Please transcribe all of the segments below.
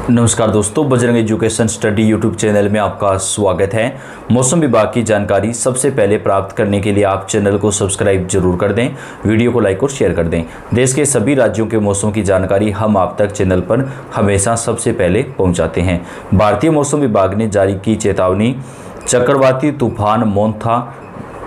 नमस्कार दोस्तों, Bajrang education study YouTube channel में आपका स्वागत है। मौसम विभाग की जानकारी सबसे पहले प्राप्त करने के लिए आप चैनल को सब्सक्राइब जरूर कर दें, वीडियो को लाइक और शेयर कर दें। देश के सभी राज्यों के मौसम की जानकारी हम आप तक चैनल पर हमेशा सबसे पहले पहुंचाते हैं। भारतीय मौसम विभाग ने जारी की चेतावनी, चक्रवाती तूफान मोंथा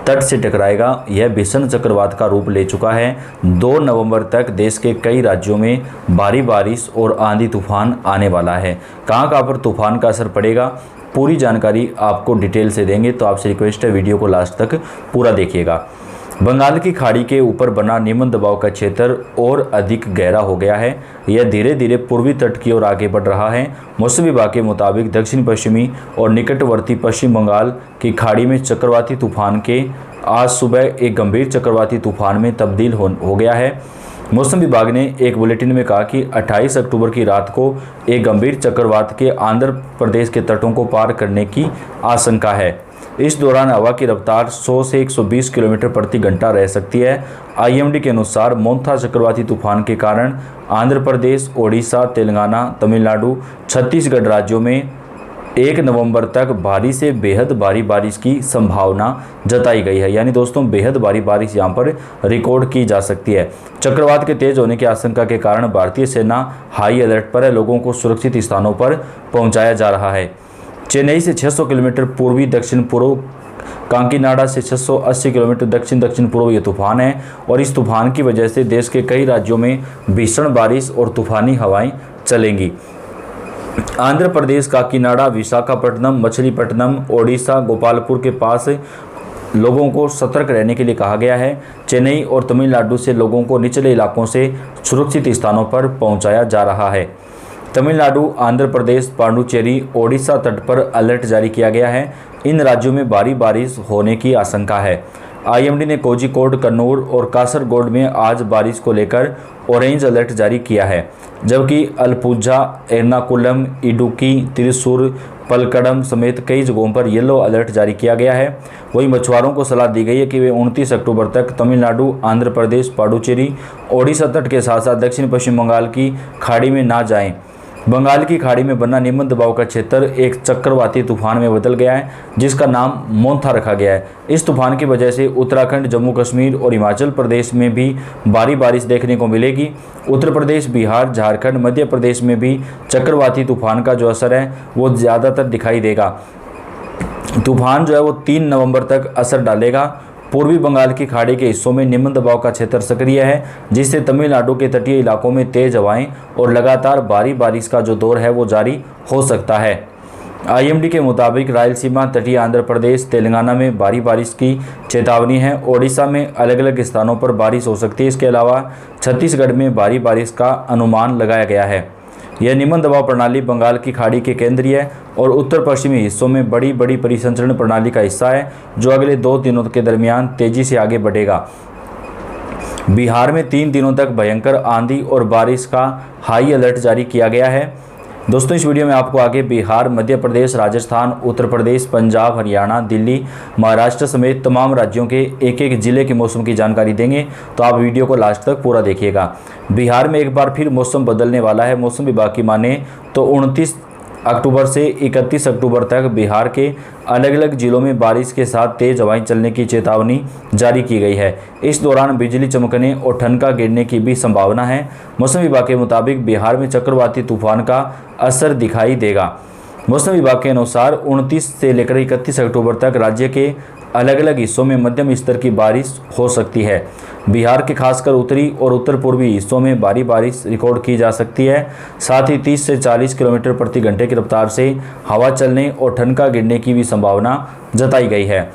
तट से टकराएगा। यह भीषण चक्रवात का रूप ले चुका है। 2 नवंबर तक देश के कई राज्यों में भारी बारिश और आंधी तूफान आने वाला है। कहां पर तूफान का असर पड़ेगा, पूरी जानकारी आपको डिटेल से देंगे, तो आपसे रिक्वेस्ट है वीडियो को लास्ट तक पूरा देखिएगा। बंगाल की खाड़ी के ऊपर बना निम्न दबाव का क्षेत्र और अधिक गहरा हो गया है। यह धीरे धीरे पूर्वी तट की ओर आगे बढ़ रहा है। मौसम विभाग के मुताबिक दक्षिण पश्चिमी और निकटवर्ती पश्चिम बंगाल की खाड़ी में चक्रवाती तूफान के आज सुबह एक गंभीर चक्रवाती तूफान में तब्दील हो गया है। मौसम विभाग ने एक बुलेटिन में कहा कि 28 अक्टूबर की रात को एक गंभीर चक्रवात के आंध्र प्रदेश के तटों को पार करने की आशंका है। इस दौरान हवा की रफ्तार 100 से 120 किलोमीटर प्रति घंटा रह सकती है। आईएमडी के अनुसार मोंथा चक्रवाती तूफान के कारण आंध्र प्रदेश, ओडिशा, तेलंगाना, तमिलनाडु, छत्तीसगढ़ राज्यों में 1 नवंबर तक भारी से बेहद भारी बारिश की संभावना जताई गई है। यानी दोस्तों, बेहद भारी बारिश यहां पर रिकॉर्ड की जा सकती है। चक्रवात के तेज होने की आशंका के कारण भारतीय सेना हाई अलर्ट पर है। लोगों को सुरक्षित स्थानों पर पहुंचाया जा रहा है। चेन्नई से 600 किलोमीटर पूर्वी दक्षिण पूर्व, कांकीनाडा से 680 किलोमीटर दक्षिण दक्षिण पूर्व ये तूफान है और इस तूफान की वजह से देश के कई राज्यों में भीषण बारिश और तूफानी हवाएं चलेंगी। आंध्र प्रदेश, काकीनाडा, विशाखापट्टनम, मछलीपट्टनम, ओडिशा, गोपालपुर के पास लोगों को सतर्क रहने के लिए कहा गया है। चेन्नई और तमिलनाडु से लोगों को निचले इलाकों से सुरक्षित स्थानों पर पहुंचाया जा रहा है। तमिलनाडु, आंध्र प्रदेश, पांडुचेरी, ओडिशा तट पर अलर्ट जारी किया गया है। इन राज्यों में भारी बारिश होने की आशंका है। आईएमडी ने कोझिकोड, कन्नूर और कासरगोड में आज बारिश को लेकर ऑरेंज अलर्ट जारी किया है, जबकि अलपुझा, एर्नाकुलम, इडुक्की, त्रिशूर, पलक्कड़म समेत कई जगहों पर येलो अलर्ट जारी किया गया है। वहीं मछुआरों को सलाह दी गई है कि वे 29 अक्टूबर तक तमिलनाडु, आंध्र प्रदेश, पांडुचेरी, ओडिशा तट के साथ साथ दक्षिण पश्चिम बंगाल की खाड़ी में ना जाएं। बंगाल की खाड़ी में बना निम्न दबाव का क्षेत्र एक चक्रवाती तूफान में बदल गया है, जिसका नाम मोंथा रखा गया है। इस तूफान की वजह से उत्तराखंड, जम्मू कश्मीर और हिमाचल प्रदेश में भी भारी बारिश देखने को मिलेगी। उत्तर प्रदेश, बिहार, झारखंड, मध्य प्रदेश में भी चक्रवाती तूफान का जो असर है वो ज़्यादातर दिखाई देगा। तूफान जो है वो 3 नवंबर तक असर डालेगा। पूर्वी बंगाल की खाड़ी के हिस्सों में निम्न दबाव का क्षेत्र सक्रिय है, जिससे तमिलनाडु के तटीय इलाकों में तेज हवाएं और लगातार भारी बारिश का जो दौर है वो जारी हो सकता है। आईएमडी के मुताबिक रायलसीमा, तटीय आंध्र प्रदेश, तेलंगाना में भारी बारिश की चेतावनी है। ओडिशा में अलग अलग स्थानों पर बारिश हो सकती है। इसके अलावा छत्तीसगढ़ में भारी बारिश का अनुमान लगाया गया है। यह निम्न दबाव प्रणाली बंगाल की खाड़ी के केंद्रीय और उत्तर पश्चिमी हिस्सों में बड़ी बड़ी परिसंचरण प्रणाली का हिस्सा है, जो अगले 2 दिनों के दरमियान तेजी से आगे बढ़ेगा। बिहार में 3 दिनों तक भयंकर आंधी और बारिश का हाई अलर्ट जारी किया गया है। दोस्तों, इस वीडियो में आपको आगे बिहार, मध्य प्रदेश, राजस्थान, उत्तर प्रदेश, पंजाब, हरियाणा, दिल्ली, महाराष्ट्र समेत तमाम राज्यों के एक एक जिले के मौसम की जानकारी देंगे, तो आप वीडियो को लास्ट तक पूरा देखिएगा। बिहार में एक बार फिर मौसम बदलने वाला है। मौसम विभाग की माने तो 29 अक्टूबर से 31 अक्टूबर तक बिहार के अलग अलग जिलों में बारिश के साथ तेज हवाएं चलने की चेतावनी जारी की गई है। इस दौरान बिजली चमकने और ठनका गिरने की भी संभावना है। मौसम विभाग के मुताबिक बिहार में चक्रवाती तूफान का असर दिखाई देगा। मौसम विभाग के अनुसार 29 से लेकर 31 अक्टूबर तक राज्य के अलग अलग हिस्सों में मध्यम स्तर की बारिश हो सकती है। बिहार के खासकर उत्तरी और उत्तर पूर्वी हिस्सों में भारी बारिश रिकॉर्ड की जा सकती है। साथ ही 30 से 40 किलोमीटर प्रति घंटे की रफ्तार से हवा चलने और ठनका गिरने की भी संभावना जताई गई है।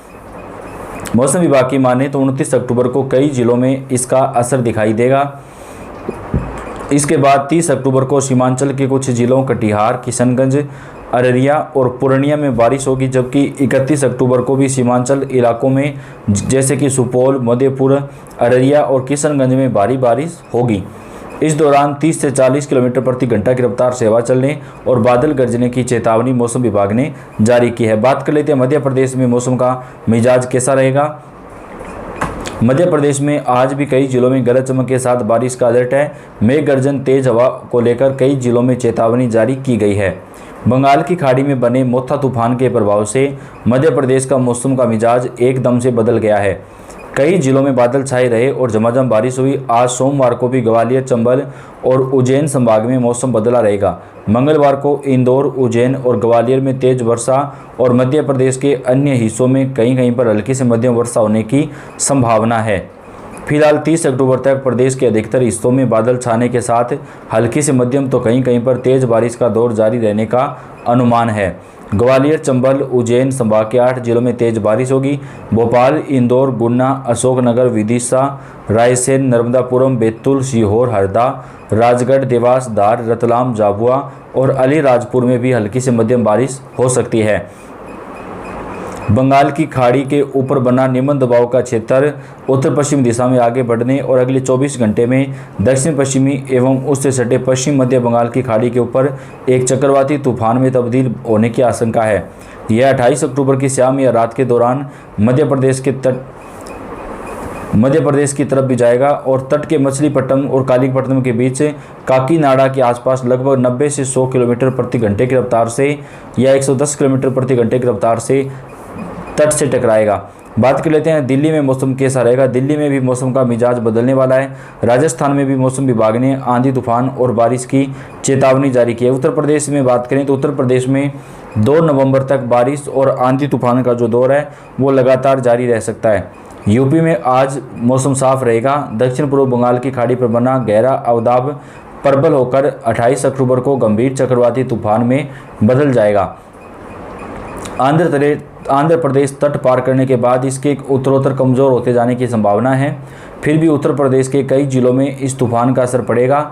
मौसम विभाग की माने तो 29 अक्टूबर को कई जिलों में इसका असर दिखाई देगा। इसके बाद 30 अक्टूबर को सीमांचल के कुछ जिलों कटिहार, किशनगंज, अररिया और पूर्णिया में बारिश होगी, जबकि 31 अक्टूबर को भी सीमांचल इलाकों में जैसे कि सुपौल, मधेपुरा, अररिया और किशनगंज में भारी बारिश होगी। इस दौरान 30 से 40 किलोमीटर प्रति घंटा की रफ्तार से हवा चलने और बादल गरजने की चेतावनी मौसम विभाग ने जारी की है। बात कर लेते हैं मध्य प्रदेश में मौसम का मिजाज कैसा रहेगा। मध्य प्रदेश में आज भी कई जिलों में गरज चमक के साथ बारिश का अलर्ट है। मेघ गर्जन तेज हवा को लेकर कई जिलों में चेतावनी जारी की गई है। बंगाल की खाड़ी में बने मोथा तूफान के प्रभाव से मध्य प्रदेश का मौसम का मिजाज एकदम से बदल गया है। कई जिलों में बादल छाए रहे और झमाझम बारिश हुई। आज सोमवार को भी ग्वालियर, चंबल और उज्जैन संभाग में मौसम बदला रहेगा। मंगलवार को इंदौर, उज्जैन और ग्वालियर में तेज वर्षा और मध्य प्रदेश के अन्य हिस्सों में कहीं कहीं पर हल्की से मध्यम वर्षा होने की संभावना है। फिलहाल 30 अक्टूबर तक प्रदेश के अधिकतर हिस्सों में बादल छाने के साथ हल्की से मध्यम तो कहीं कहीं पर तेज बारिश का दौर जारी रहने का अनुमान है। ग्वालियर, चंबल, उज्जैन संभाग के 8 जिलों में तेज बारिश होगी। भोपाल, इंदौर, गुना, अशोकनगर, विदिशा, रायसेन, नर्मदापुरम, बैतूल, सीहोर, हरदा, राजगढ़, देवास, धार, रतलाम, झाबुआ और अलीराजपुर में भी हल्की से मध्यम बारिश हो सकती है। बंगाल की खाड़ी के ऊपर बना निम्न दबाव का क्षेत्र उत्तर पश्चिम दिशा में आगे बढ़ने और अगले 24 घंटे में दक्षिण पश्चिमी एवं उससे सटे पश्चिम मध्य बंगाल की खाड़ी के ऊपर एक चक्रवाती तूफान में तब्दील होने की आशंका है। यह 28 अक्टूबर की शाम या रात के दौरान मध्य प्रदेश की तरफ भी जाएगा और तट के मछलीपट्टनम और कालीपट्टनम के बीच काकीनाडा के आसपास लगभग 90 से 100 किलोमीटर प्रति घंटे की रफ्तार से या 110 किलोमीटर प्रति घंटे की रफ्तार से तट से टकराएगा। बात कर लेते हैं दिल्ली में मौसम कैसा रहेगा। दिल्ली में भी मौसम का मिजाज बदलने वाला है। राजस्थान में भी मौसम विभाग ने आंधी तूफान और बारिश की चेतावनी जारी की है। उत्तर प्रदेश में बात करें तो उत्तर प्रदेश में 2 नवंबर तक बारिश और आंधी तूफान का जो दौर है वो लगातार जारी रह सकता है। यूपी में आज मौसम साफ रहेगा। दक्षिण पूर्व बंगाल की खाड़ी पर बना गहरा अवदाब प्रबल होकर 28 अक्टूबर को गंभीर चक्रवाती तूफान में बदल जाएगा। आंध्र प्रदेश तट पार करने के बाद इसके उत्तरोत्तर कमज़ोर होते जाने की संभावना है। फिर भी उत्तर प्रदेश के कई जिलों में इस तूफान का असर पड़ेगा।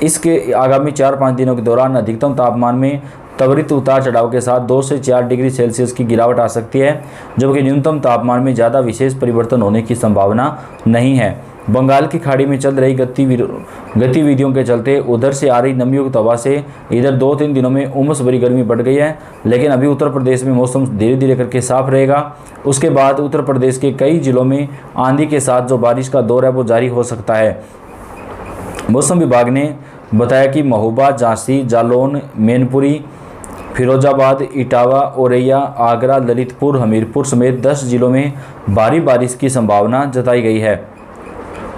इसके आगामी 4-5 दिनों के दौरान अधिकतम तापमान में त्वरित उतार चढ़ाव के साथ 2 से 4 डिग्री सेल्सियस की गिरावट आ सकती है, जबकि न्यूनतम तापमान में ज़्यादा विशेष परिवर्तन होने की संभावना नहीं है। बंगाल की खाड़ी में चल रही गतिविधियों के चलते उधर से आ रही नमीयुक्त हवा से इधर 2-3 दिनों में उमस भरी गर्मी बढ़ गई है, लेकिन अभी उत्तर प्रदेश में मौसम धीरे धीरे करके साफ रहेगा। उसके बाद उत्तर प्रदेश के कई जिलों में आंधी के साथ जो बारिश का दौर है वो जारी हो सकता है। मौसम विभाग ने बताया कि महोबा, झांसी, जालौन, मैनपुरी, फिरोजाबाद, इटावा, औरैया, आगरा, ललितपुर, हमीरपुर समेत 10 जिलों में भारी बारिश की संभावना जताई गई है।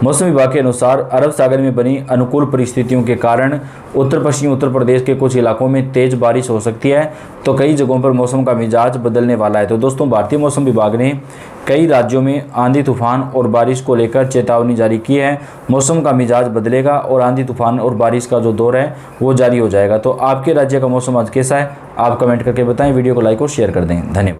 मौसम विभाग के अनुसार अरब सागर में बनी अनुकूल परिस्थितियों के कारण उत्तर पश्चिमी उत्तर प्रदेश के कुछ इलाकों में तेज बारिश हो सकती है, तो कई जगहों पर मौसम का मिजाज बदलने वाला है। तो दोस्तों, भारतीय मौसम विभाग ने कई राज्यों में आंधी तूफान और बारिश को लेकर चेतावनी जारी की है। मौसम का मिजाज बदलेगा और आंधी तूफान और बारिश का जो दौर है वो जारी हो जाएगा। तो आपके राज्य का मौसम आज कैसा है आप कमेंट करके बताएं। वीडियो को लाइक और शेयर कर दें। धन्यवाद।